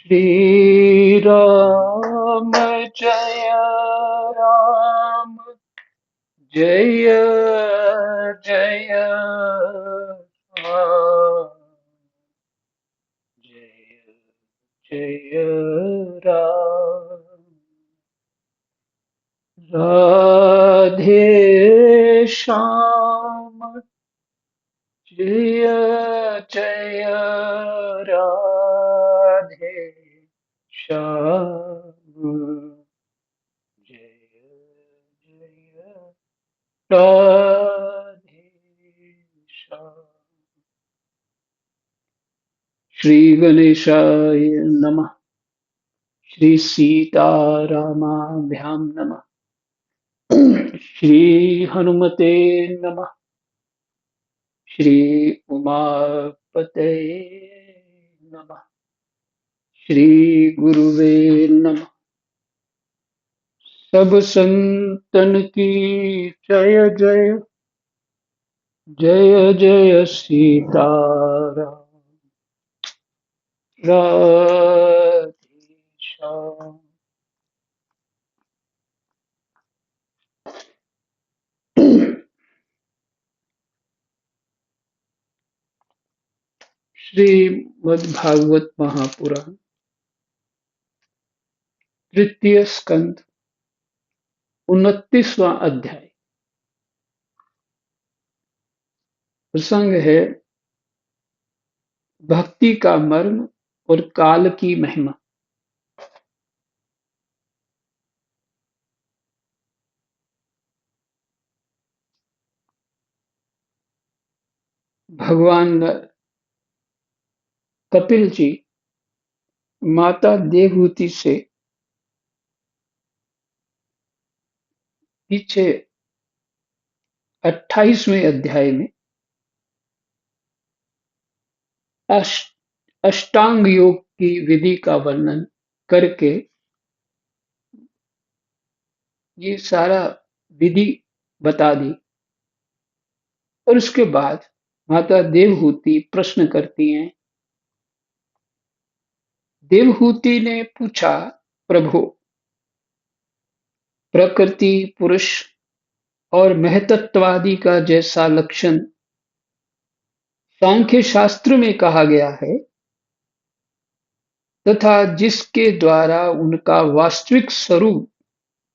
श्री राम जय राम जय जय राम जय जय राम राधे श्याम जय जय राधे श्याम जय जय राधे श्याम। श्री गणेशाय नमः। श्री सीतारामाभ्यां नमः। श्री हनुमते नमः। श्री उमापते नमः। श्री गुरुवे नमः। सब संतन की जय जय जय जय सीताराम राधे श्याम। श्रीमद्भागवत महापुराण तृतीय स्कंद 29वां अध्याय। प्रसंग है भक्ति का मर्म और काल की महिमा। भगवान कपिल जी माता देवहूति से पीछे 28वें अध्याय में अष्टांग योग की विधि का वर्णन करके ये सारा विधि बता दी। और उसके बाद माता देवहूति प्रश्न करती हैं। देवहूति ने पूछा, प्रभु, प्रकृति, पुरुष और महतत्वादि का जैसा लक्षण सांख्य शास्त्र में कहा गया है तथा जिसके द्वारा उनका वास्तविक स्वरूप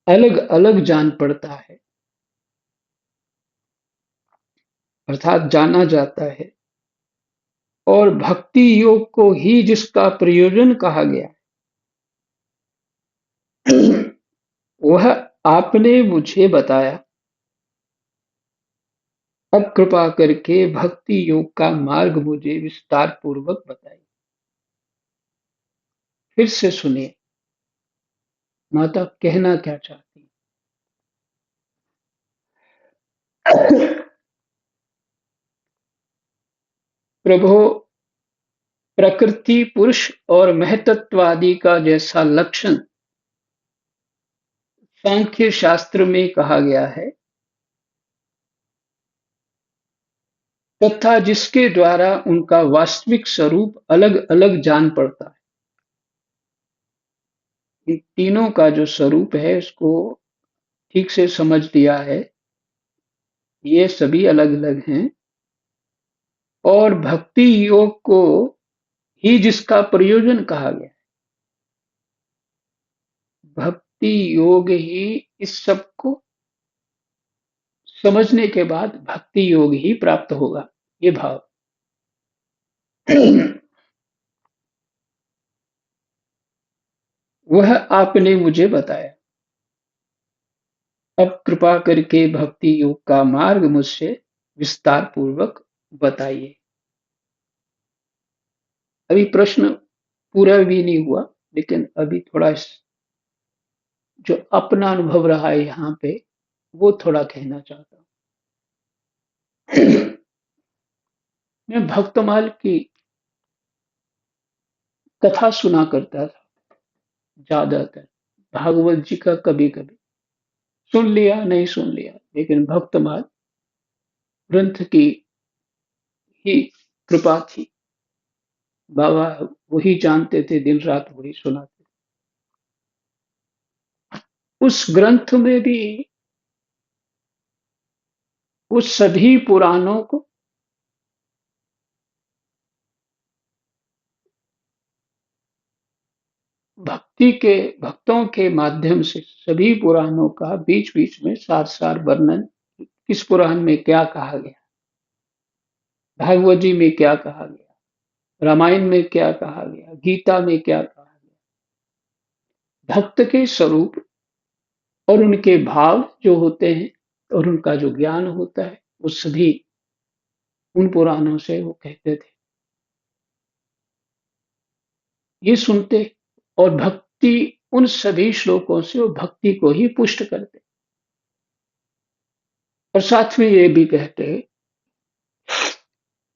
अलग अलग जान पड़ता है, अर्थात जाना जाता है, और भक्ति योग को ही जिसका प्रयोजन कहा गया है, वह आपने मुझे बताया। अब कृपा करके भक्ति योग का मार्ग मुझे विस्तार पूर्वक बताइए। फिर से सुनिए माता कहना क्या चाहती है। प्रभु, प्रकृति, पुरुष और महतत्वादि का जैसा लक्षण सांख्य शास्त्र में कहा गया है तथा जिसके द्वारा उनका वास्तविक स्वरूप अलग अलग जान पड़ता है। इन तीनों का जो स्वरूप है उसको ठीक से समझ लिया है। ये सभी अलग अलग हैं और भक्ति योग को ही जिसका प्रयोजन कहा गया है, भक्ति योग ही इस सब को समझने के बाद भक्ति योग ही प्राप्त होगा, ये भाव। वह आपने मुझे बताया। अब कृपा करके भक्ति योग का मार्ग मुझसे विस्तार पूर्वक बताइए। अभी प्रश्न पूरा भी नहीं हुआ, लेकिन अभी थोड़ा जो अपना अनुभव रहा है यहाँ पे वो थोड़ा कहना चाहता हूँ। मैं भक्तमाल की कथा सुना करता था ज्यादातर, भागवत जी का कभी कभी सुन लिया, नहीं सुन लिया, लेकिन भक्तमाल ग्रंथ की ही कृपा थी। बाबा वही जानते थे, दिन रात वही सुनाते। उस ग्रंथ में भी उस सभी पुराणों को भक्ति के भक्तों के माध्यम से सभी पुराणों का बीच बीच में सार सार वर्णन, किस पुराण में क्या कहा गया, भागवत जी में क्या कहा गया, रामायण में क्या कहा गया, गीता में क्या कहा गया, भक्त के स्वरूप और उनके भाव जो होते हैं और उनका जो ज्ञान होता है, वो सभी उन पुराणों से वो कहते थे। ये सुनते और भक्ति उन सभी श्लोकों से वो भक्ति को ही पुष्ट करते और साथ में ये भी कहते,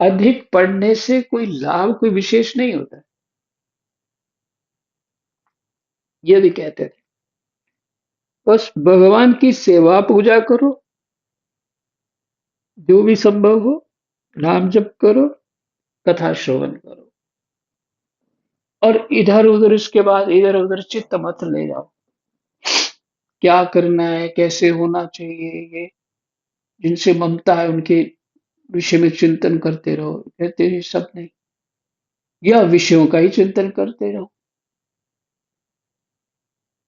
अधिक पढ़ने से कोई लाभ कोई विशेष नहीं होता है, ये भी कहते थे। बस भगवान की सेवा पूजा करो, जो भी संभव हो, नाम जप करो, कथा श्रवण करो और इधर उधर इसके बाद इधर उधर चित्त मत ले जाओ। क्या करना है, कैसे होना चाहिए, ये जिनसे ममता है उनके विषय में चिंतन करते रहो। कहते हैं सब नहीं, यह विषयों का ही चिंतन करते रहो।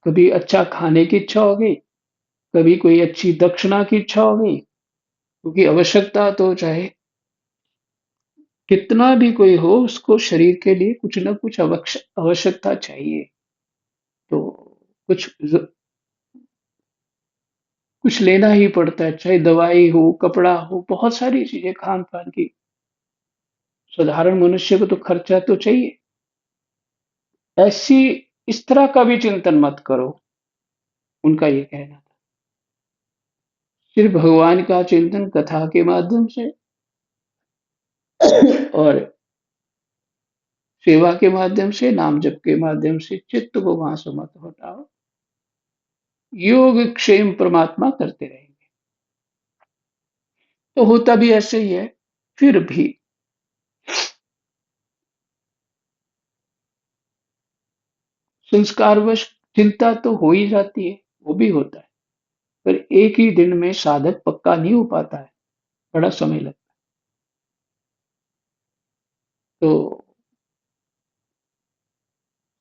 कभी अच्छा खाने की इच्छा हो गई, कभी कोई अच्छी दक्षिणा की इच्छा हो गई, क्योंकि आवश्यकता तो चाहे कितना भी कोई हो, उसको शरीर के लिए कुछ ना कुछ आवश्यकता चाहिए। तो कुछ कुछ लेना ही पड़ता है, चाहे दवाई हो, कपड़ा हो, बहुत सारी चीजें खान पान की। साधारण मनुष्य को तो खर्चा तो चाहिए। ऐसी इस तरह का भी चिंतन मत करो, उनका ये कहना था। सिर्फ भगवान का चिंतन कथा के माध्यम से और सेवा के माध्यम से, नाम जप के माध्यम से चित्त को वहां से मत हटाओ। योग क्षेम परमात्मा करते रहेंगे। तो होता भी ऐसे ही है। फिर भी संस्कारवश चिंता तो हो ही जाती है, वो भी होता है। पर एक ही दिन में साधक पक्का नहीं हो पाता है, बड़ा समय लगता है। तो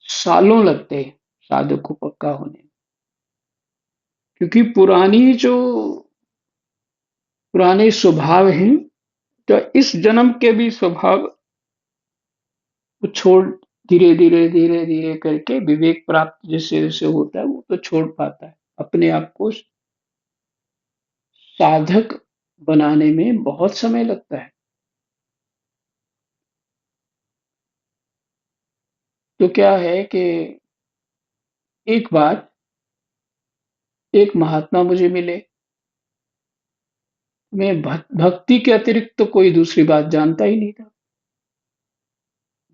सालों लगते हैं साधक को पक्का होने में। क्योंकि पुराने स्वभाव हैं, तो इस जन्म के भी स्वभाव को छोड़, धीरे धीरे धीरे धीरे करके विवेक प्राप्त जैसे जैसे होता है वो तो छोड़ पाता है। अपने आप को साधक बनाने में बहुत समय लगता है। तो क्या है कि एक बार एक महात्मा मुझे मिले। मैं भक्ति के अतिरिक्त तो कोई दूसरी बात जानता ही नहीं था।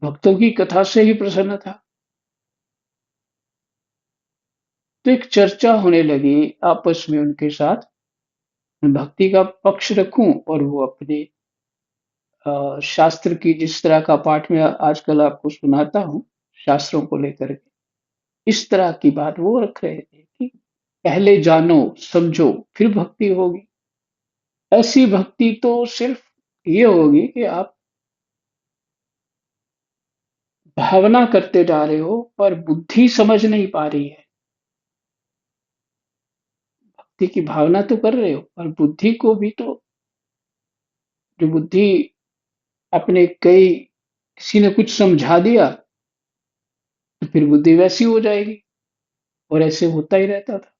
भक्तों की कथा से ही प्रसन्न था। तो एक चर्चा होने लगी आपस में उनके साथ। मैं भक्ति का पक्ष रखूं और वो अपने शास्त्र की जिस तरह का पाठ मैं आजकल आपको सुनाता हूँ, शास्त्रों को लेकर के, इस तरह की बात वो रख रहे थे कि पहले जानो, समझो, फिर भक्ति होगी। ऐसी भक्ति तो सिर्फ ये होगी कि आप भावना करते जा रहे हो पर बुद्धि समझ नहीं पा रही है। भक्ति की भावना तो कर रहे हो पर बुद्धि को भी तो, जो बुद्धि अपने कई किसी ने कुछ समझा दिया तो फिर बुद्धि वैसी हो जाएगी। और ऐसे होता ही रहता था।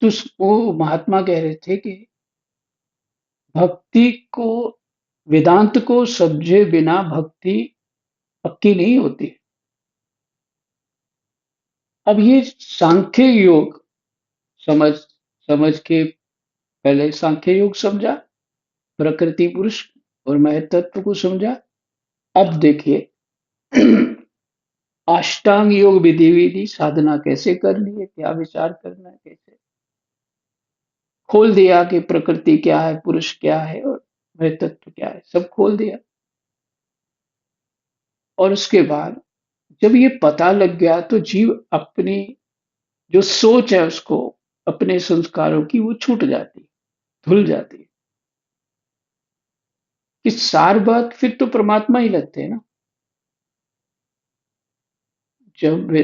तो वो महात्मा कह रहे थे कि भक्ति को, वेदांत को समझे बिना भक्ति पक्की नहीं होती। अब ये सांख्य योग समझ समझ के पहले सांख्य योग समझा, प्रकृति पुरुष और महतत्व को समझा। अब देखिए अष्टांग योग विधि विधि साधना कैसे करनी है, क्या विचार करना है, कैसे खोल दिया कि प्रकृति क्या है, पुरुष क्या है और वह तत्व क्या है, सब खोल दिया। और उसके बाद जब ये पता लग गया तो जीव अपनी जो सोच है उसको, अपने संस्कारों की, वो छूट जाती है, धुल जाती है। कि सार बात फिर तो परमात्मा ही लगते हैं ना। जब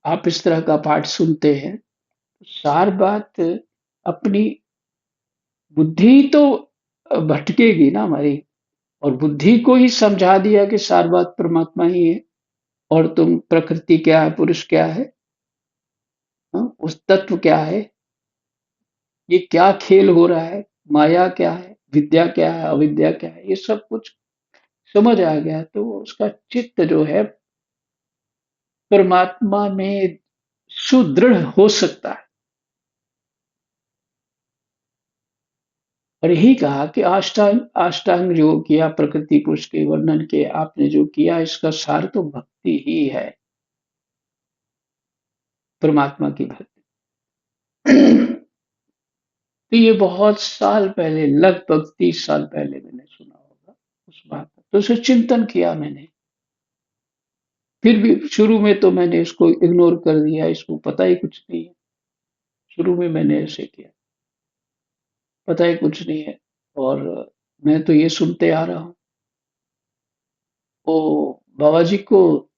आप इस तरह का पाठ सुनते हैं तो सार बात अपनी बुद्धि तो भटकेगी ना हमारी, और बुद्धि को ही समझा दिया कि सार बात परमात्मा ही है। और तुम प्रकृति क्या है, पुरुष क्या है, हाँ? उस तत्व क्या है, ये क्या खेल हो रहा है, माया क्या है, विद्या क्या है, अविद्या क्या है, ये सब कुछ समझ आ गया तो उसका चित्त जो है परमात्मा में सुदृढ़ हो सकता है। और यही कहा कि अष्टांग अष्टांग योग या प्रकृति पुरुष के वर्णन के आपने जो किया, इसका सार तो भक्ति ही है, परमात्मा की भक्ति। तो ये बहुत साल पहले, लगभग 30 साल पहले मैंने सुना होगा उस बात को। तो उसे चिंतन किया मैंने। फिर भी शुरू में तो मैंने इसको इग्नोर कर दिया, इसको पता ही कुछ नहीं है। शुरू में मैंने ऐसे किया, पता ही कुछ नहीं है। और मैं तो ये सुनते आ रहा हूँ। ओ, बाबा जी को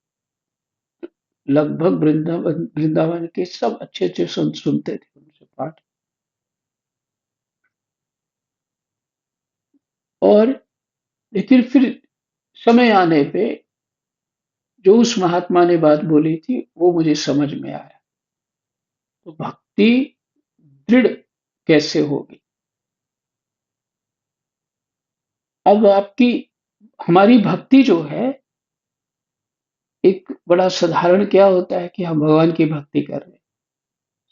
लगभग वृंदावन वृंदावन के सब अच्छे अच्छे संत सुनते थे उनसे पाठ। और लेकिन फिर समय आने पे जो उस महात्मा ने बात बोली थी वो मुझे समझ में आया। तो भक्ति दृढ़ कैसे होगी? अब आपकी हमारी भक्ति जो है, एक बड़ा साधारण क्या होता है कि हम भगवान की भक्ति कर रहे हैं,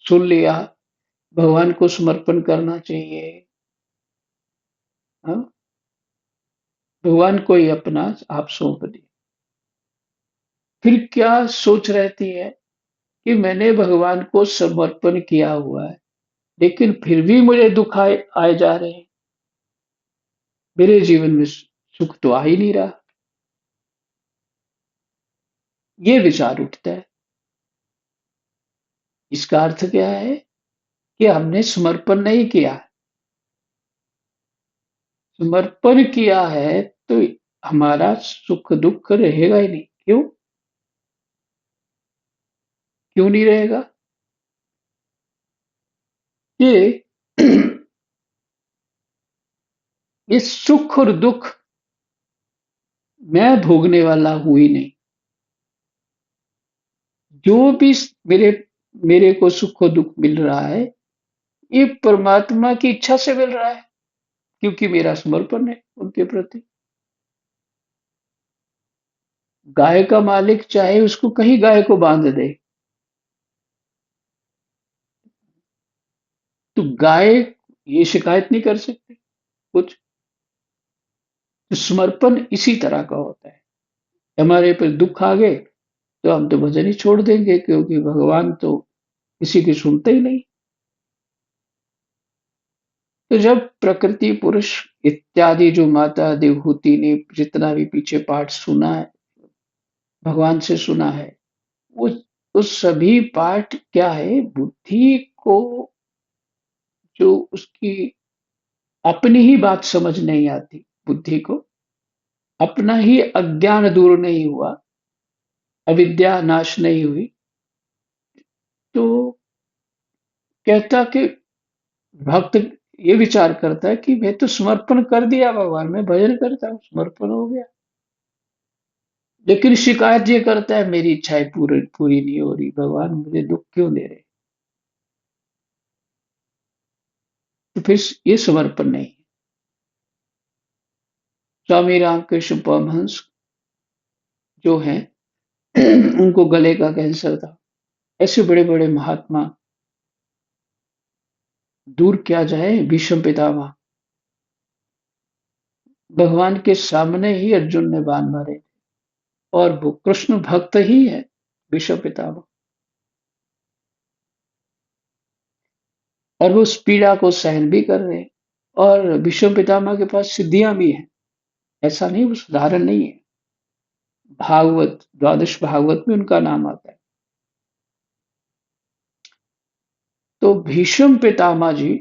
सुन लिया, भगवान को समर्पण करना चाहिए, हाँ? भगवान को ही अपना आप सौंप दिए। फिर क्या सोच रहती है कि मैंने भगवान को समर्पण किया हुआ है, लेकिन फिर भी मुझे दुख आए आए जा रहे हैं, मेरे जीवन में सुख तो आ ही नहीं रहा। ये विचार उठता है। इसका अर्थ क्या है कि हमने समर्पण नहीं किया। समर्पण किया है तो हमारा सुख दुख रहेगा ही नहीं। क्यों? क्यों नहीं रहेगा? ये ये सुख और दुख मैं भोगने वाला हूं ही नहीं। जो भी मेरे मेरे को सुख और दुख मिल रहा है, ये परमात्मा की इच्छा से मिल रहा है, क्योंकि मेरा समर्पण है उनके प्रति। गाय का मालिक चाहे उसको कहीं गाय को बांध दे, तो गाय ये शिकायत नहीं कर सकती कुछ। तो समर्पण इसी तरह का होता है। हमारे पर दुख आ गए तो हम तो भजन ही छोड़ देंगे, क्योंकि भगवान तो किसी की सुनते ही नहीं। तो जब प्रकृति पुरुष इत्यादि जो माता देवहूति ने जितना भी पीछे पाठ सुना है, भगवान से सुना है, वो उस सभी पाठ क्या है, बुद्धि को जो उसकी अपनी ही बात समझ नहीं आती, बुद्धि को अपना ही अज्ञान दूर नहीं हुआ, अविद्या नाश नहीं हुई, तो कहता कि भक्त ये विचार करता है कि मैं तो समर्पण कर दिया भगवान, मैं भजन करता हूँ, समर्पण हो गया। लेकिन शिकायत ये करता है मेरी इच्छाएं पूरी पूरी नहीं हो रही, भगवान मुझे दुख क्यों दे रहे? तो फिर ये समर्पण नहीं। स्वामी रामकृष्ण परमहंस जो हैं, उनको गले का कैंसर था। ऐसे बड़े बड़े महात्मा, दूर क्या जाए भीष्म पितामह, भगवान के सामने ही अर्जुन ने बाण मारे, और वो कृष्ण भक्त ही है भीष्म पितामह। और वो उस पीड़ा को सहन भी कर रहे हैं, और भीष्म पितामह के पास सिद्धियां भी हैं, ऐसा नहीं, वो साधारण नहीं है। भागवत, द्वादश भागवत में उनका नाम आता है। तो भीष्म पितामह जी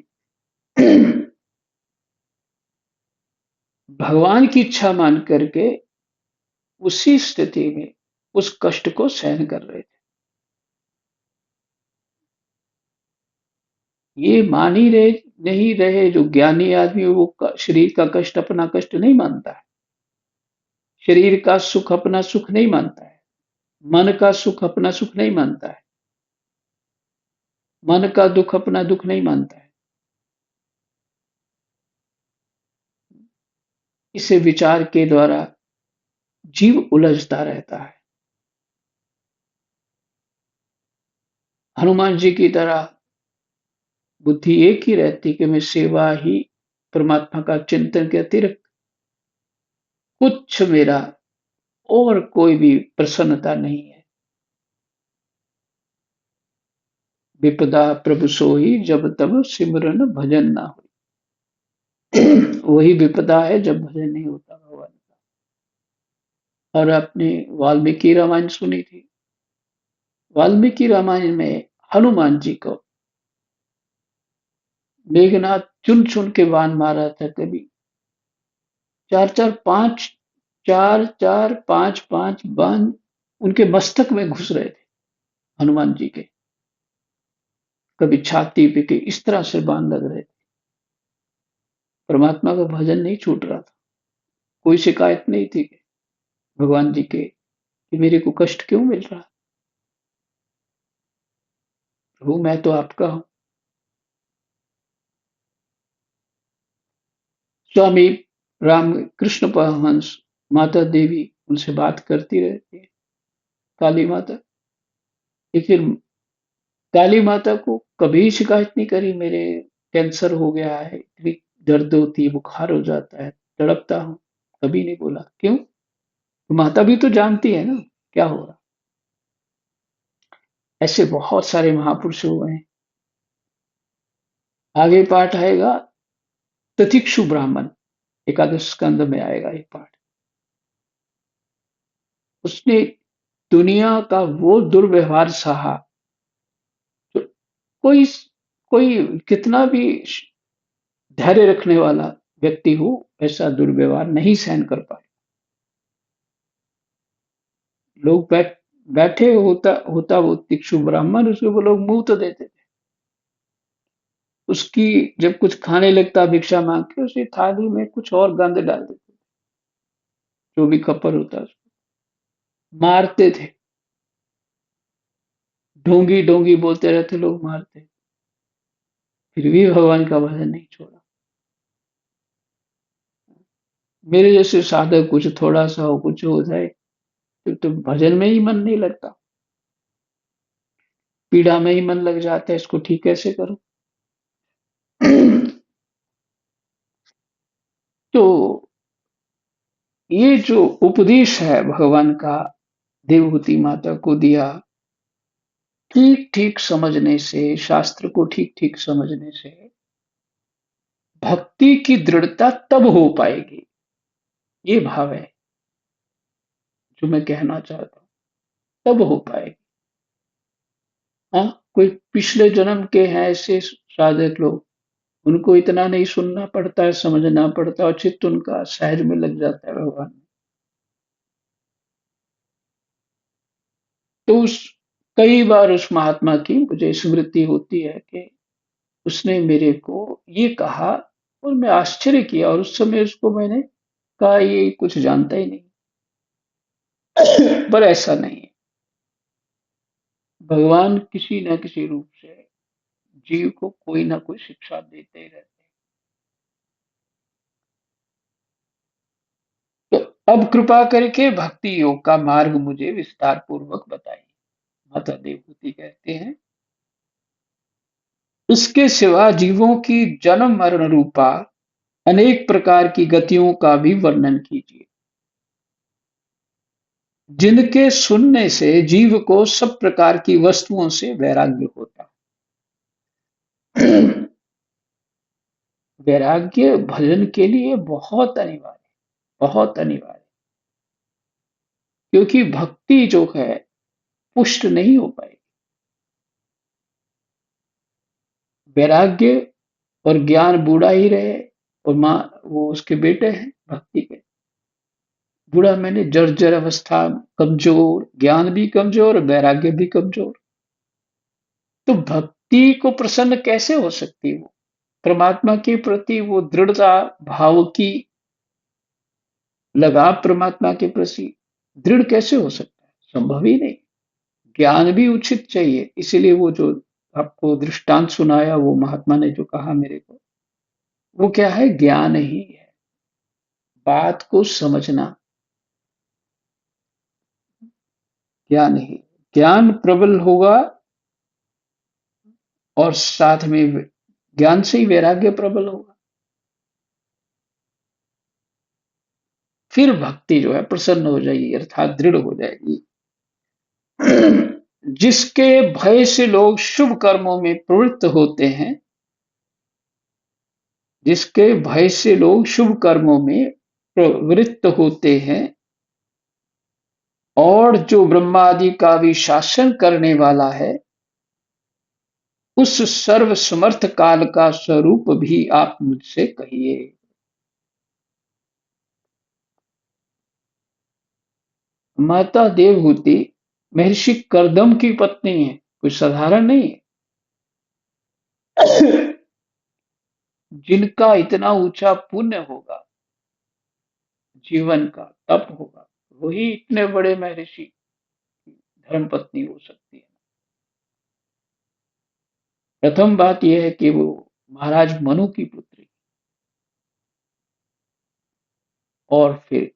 भगवान की इच्छा मान करके उसी स्थिति में उस कष्ट को सहन कर रहे थे। ये मान ही रहे नहीं रहे, जो ज्ञानी आदमी वो शरीर का कष्ट अपना कष्ट नहीं मानता है, शरीर का सुख अपना सुख नहीं मानता है, मन का सुख अपना सुख नहीं मानता है, मन का दुख अपना दुख नहीं मानता है। इसे विचार के द्वारा जीव उलझता रहता है। हनुमान जी की तरह बुद्धि एक ही रहती कि मैं सेवा ही परमात्मा का चिंतन के अतिरिक्त कुछ मेरा और कोई भी प्रसन्नता नहीं है। विपदा प्रभु सोई जब तब सिमरन भजन ना हो। वही विपदा है जब भजन नहीं होता भगवान का। और आपने वाल्मीकि रामायण सुनी थी। वाल्मीकि रामायण में हनुमान जी को मेघनाथ चुन चुन के बाण मारा था। कभी चार चार पांच, चार चार पांच पांच बाण उनके मस्तक में घुस रहे थे हनुमान जी के। कभी छाती पे के इस तरह से बाण लग रहे थे। परमात्मा का भजन नहीं छूट रहा था। कोई शिकायत नहीं थी भगवान जी के कि मेरे को कष्ट क्यों मिल रहा है। प्रभु मैं तो आपका हूं। स्वामी राम कृष्ण परमहंस, माता देवी उनसे बात करती रहती है, काली माता। लेकिन काली माता को कभी शिकायत नहीं करी मेरे कैंसर हो गया है, इतनी दर्द होती है, बुखार हो जाता है, तड़पता हूँ। कभी नहीं बोला। क्यों? तो माता भी तो जानती है ना क्या हो रहा। ऐसे बहुत सारे महापुरुष हुए हैं। आगे पाठ आएगा तितिक्षु ब्राह्मण, एकादश स्कंद में आएगा ये पाठ। उसने दुनिया का वो दुर्व्यवहार सहा जो कोई कोई कितना भी धैर्य रखने वाला व्यक्ति हो, ऐसा दुर्व्यवहार नहीं सहन कर पाए। लोग बैठे होता होता वो तिक्षु ब्राह्मण, उसको वो लोग मुंह तो देते थे। उसकी जब कुछ खाने लगता भिक्षा मांग के, उसकी थाली में कुछ और गंद डाल देते, जो भी खपर होता उसको मारते थे। ढोंगी ढोंगी बोलते रहते लोग, मारते। फिर भी भगवान का भजन नहीं छोड़ा। मेरे जैसे साधक कुछ थोड़ा सा हो, कुछ हो जाए तो भजन में ही मन नहीं लगता, पीड़ा में ही मन लग जाता है, इसको ठीक कैसे करूं। तो ये जो उपदेश है भगवान का देवहूति माता को दिया, ठीक ठीक समझने से, शास्त्र को ठीक ठीक समझने से भक्ति की दृढ़ता तब हो पाएगी। ये भाव है जो मैं कहना चाहता हूं, तब हो पाएगी। हाँ, कोई पिछले जन्म के हैं ऐसे साधक लोग, उनको इतना नहीं सुनना पड़ता है, समझना पड़ता है और चित्त उनका सहज में लग जाता है भगवान में। तो उस कई बार उस महात्मा की मुझे स्मृति होती है कि उसने मेरे को ये कहा और मैं आश्चर्य किया, और उस समय उसको मैंने कहा ये कुछ जानता ही नहीं। पर ऐसा नहीं है। भगवान किसी न किसी रूप से जीव को कोई ना कोई शिक्षा देते ही रहते हैं। तो अब कृपा करके भक्ति योग का मार्ग मुझे विस्तार पूर्वक बताइए। माता देवहूति कहते हैं, इसके सिवा जीवों की जन्म मरण रूपा अनेक प्रकार की गतियों का भी वर्णन कीजिए, जिनके सुनने से जीव को सब प्रकार की वस्तुओं से वैराग्य होता है। वैराग्य भजन के लिए बहुत अनिवार्य, बहुत अनिवार्य। क्योंकि भक्ति जो है पुष्ट नहीं हो पाएगी। वैराग्य और ज्ञान बूढ़ा ही रहे, और माँ वो उसके बेटे हैं भक्ति के। बूढ़ा मैंने जर्जर अवस्था, कमजोर, ज्ञान भी कमजोर, वैराग्य भी कमजोर। तो भक्ति को प्रसन्न कैसे हो सकती है वो? परमात्मा के प्रति वो दृढ़ता, भाव की लगाव परमात्मा के प्रति दृढ़ कैसे हो सकता है? संभव ही नहीं। ज्ञान भी उचित चाहिए। इसीलिए वो जो आपको दृष्टांत सुनाया, वो महात्मा ने जो कहा मेरे को, वो क्या है? ज्ञान ही है। बात को समझना, ज्ञान ही। ज्ञान प्रबल होगा, और साथ में ज्ञान से ही वैराग्य प्रबल होगा। फिर भक्ति जो है प्रसन्न हो जाएगी, अर्थात दृढ़ हो जाएगी। जिसके भय से लोग शुभ कर्मों में प्रवृत्त होते हैं, जिसके भय से लोग शुभ कर्मों में प्रवृत्त होते हैं, और जो ब्रह्मा आदि का भी शासन करने वाला है, उस सर्व समर्थ काल का स्वरूप भी आप मुझसे कहिए। माता देवहूति महर्षि कर्दम की पत्नी है, कोई साधारण नहीं है। जिनका इतना ऊंचा पुण्य होगा, जीवन का तप होगा, वही इतने बड़े महर्षि धर्म पत्नी हो सकती है। प्रथम बात यह है कि वो महाराज मनु की पुत्री, और फिर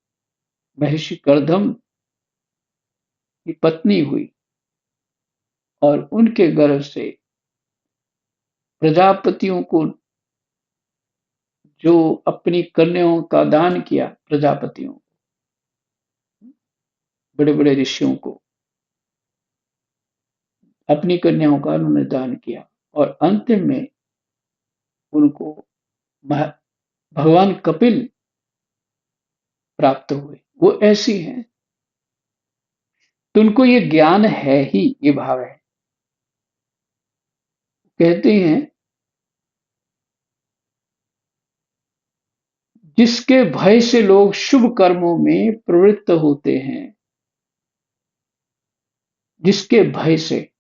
महर्षि कर्दम की पत्नी हुई, और उनके गर्भ से प्रजापतियों को, जो अपनी कन्याओं का दान किया, प्रजापतियों, बड़े बड़े ऋषियों को अपनी कन्याओं का उन्होंने दान किया, और अंतिम में उनको भगवान कपिल प्राप्त हुए। वो ऐसी हैं, तो उनको ये ज्ञान है ही, ये भाव है। कहते हैं, जिसके भय से लोग शुभ कर्मों में प्रवृत्त होते हैं, जिसके भय से,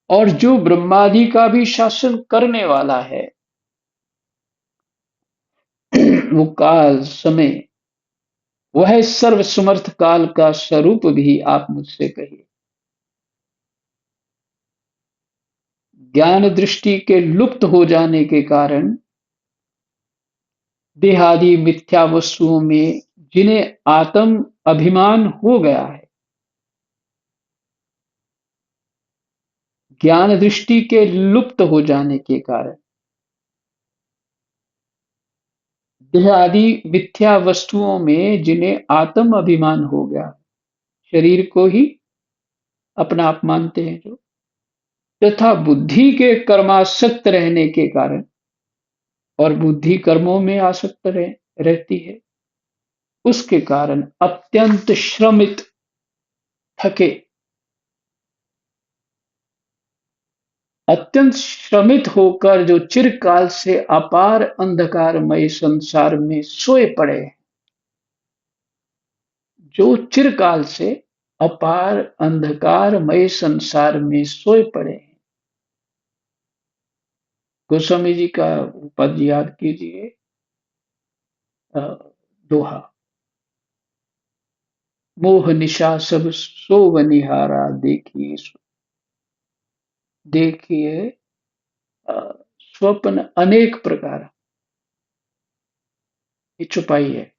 और जो ब्रह्मादि का भी शासन करने वाला है, वो काल समय, वह सर्व समर्थ काल का स्वरूप भी आप मुझसे कहिए। ज्ञान दृष्टि के लुप्त हो जाने के कारण देहादि मिथ्या वस्तुओं में जिन्हें आत्म अभिमान हो गया है, ज्ञान दृष्टि के लुप्त हो जाने के कारण देह आदि मिथ्या वस्तुओं में जिन्हें आत्म अभिमान हो गया, शरीर को ही अपना आप मानते हैं जो, तथा बुद्धि के कर्मासक्त रहने के कारण, और बुद्धि कर्मों में आसक्त रहती है, उसके कारण अत्यंत श्रमित, थके, अत्यंत श्रमित होकर जो चिरकाल से अपार अंधकारमय संसार में सोए पड़े हैं, जो चिरकाल से अपार अंधकारमय संसार में सोए पड़े हैं। गोस्वामी जी का पद याद कीजिए, अ, दोहा, मोह निशा सब सोवनिहारा, देखिए, देखिए अ, स्वप्न अनेक प्रकार, ये छुपाई है।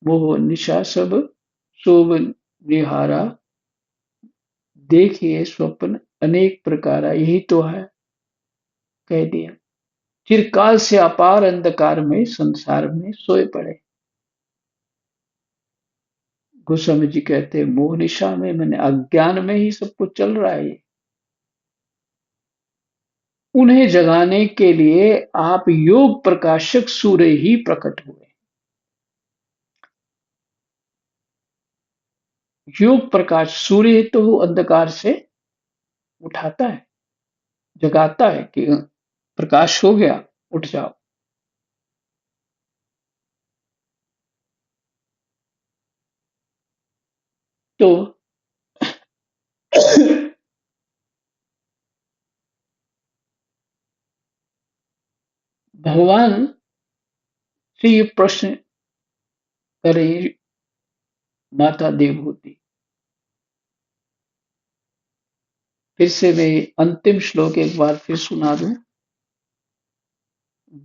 मोह निशा सब सोवनिहारा, देखिए स्वप्न अनेक प्रकार, यही तो है, कह दिया। चिरकाल से अपार अंधकार में संसार में सोए पड़े। गोस्वामी जी कहते हैं, मोह निशा में, मैंने अज्ञान में ही सब कुछ चल रहा है ये। उन्हें जगाने के लिए आप योग प्रकाशक सूर्य ही प्रकट हुए। योग प्रकाश सूर्य तो वो अंधकार से उठाता है, जगाता है कि प्रकाश हो गया, उठ जाओ। तो भगवान से ये प्रश्न करें माता देवहूति। फिर से मैं अंतिम श्लोक एक बार फिर सुना दूं।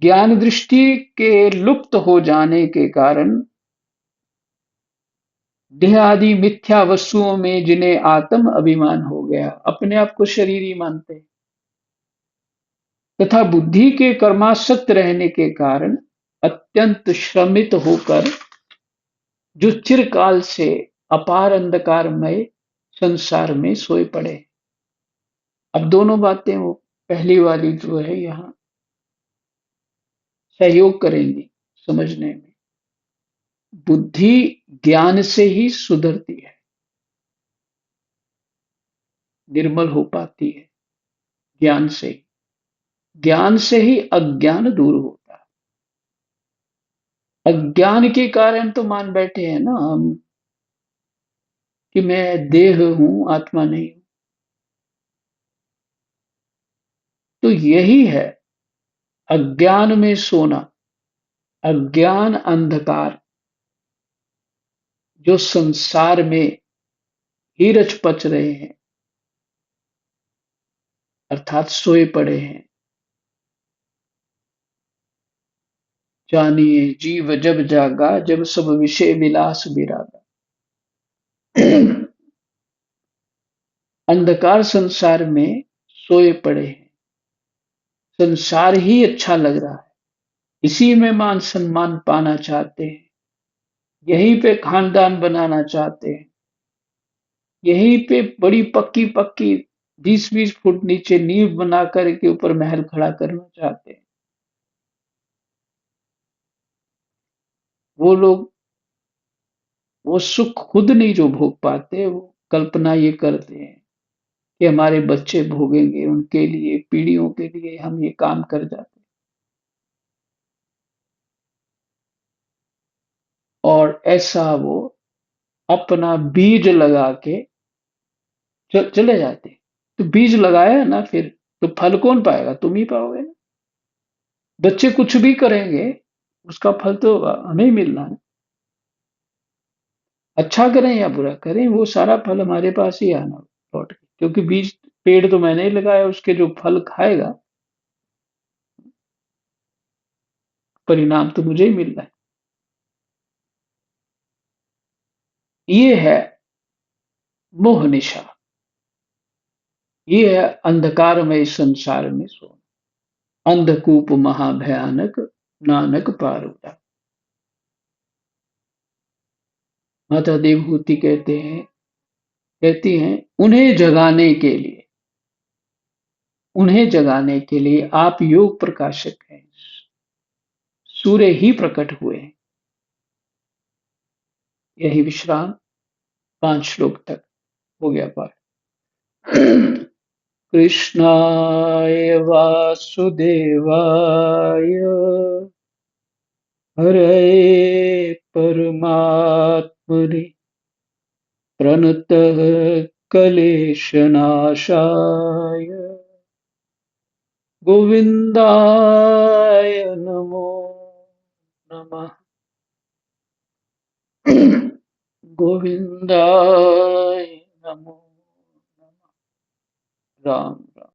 ज्ञान दृष्टि के लुप्त हो जाने के कारण देह आदि मिथ्या वस्तुओं में जिन्हें आत्म अभिमान हो गया, अपने आप को शरीर ही मानते हैं, तथा बुद्धि के कर्मासक्त रहने के कारण अत्यंत श्रमित होकर जो चिरकाल से अपार अंधकारमय संसार में सोए पड़े। अब दोनों बातें वो पहली वाली जो है यहाँ सहयोग करेंगी समझने में। बुद्धि ज्ञान से ही सुधरती है, निर्मल हो पाती है ज्ञान से ही। ज्ञान से ही अज्ञान दूर होता है। अज्ञान के कारण तो मान बैठे हैं ना हम कि मैं देह हूं, आत्मा नहीं हूं। तो यही है अज्ञान में सोना, अज्ञान अंधकार जो संसार में ही रच पच रहे हैं, अर्थात सोए पड़े हैं। जानिए जीव जब जागा, जब सब विषय विलास विरागा। अंधकार संसार में सोए पड़े हैं, संसार ही अच्छा लग रहा है, इसी में मान सम्मान पाना चाहते हैं, यहीं पे खानदान बनाना चाहते हैं, यहीं पे बड़ी पक्की पक्की 20-20 फुट नीचे नींव बना कर के ऊपर महल खड़ा करना चाहते हैं। वो लोग वो सुख खुद नहीं जो भोग पाते, वो कल्पना ये करते हैं कि हमारे बच्चे भोगेंगे, उनके लिए पीढ़ियों के लिए हम ये काम कर जाते हैं। और ऐसा वो अपना बीज लगा के चले जाते हैं। तो बीज लगाया ना, फिर तो फल कौन पाएगा? तुम ही पाओगे ना। बच्चे कुछ भी करेंगे, उसका फल तो हमें ही मिलना है। अच्छा करें या बुरा करें, वो सारा फल हमारे पास ही आना लौट के, क्योंकि बीज पेड़ तो मैंने ही लगाया, उसके जो फल खाएगा परिणाम तो मुझे ही मिलना है। ये है मोह निशा, ये है अंधकारमय संसार में सोना। अंधकूप महाभयानक, नानक पार। माता देवहूति कहती हैं उन्हें जगाने के लिए आप योग प्रकाशक हैं, सूर्य ही प्रकट हुए हैं। यही विश्राम 5 श्लोक तक हो गया पाठ। कृष्णाय वासुदेवाय हरे परमात्मने प्रणतः क्लेशनाशाय गोविन्दाय नमो नमः। गोविन्दाय नमो नमः। राम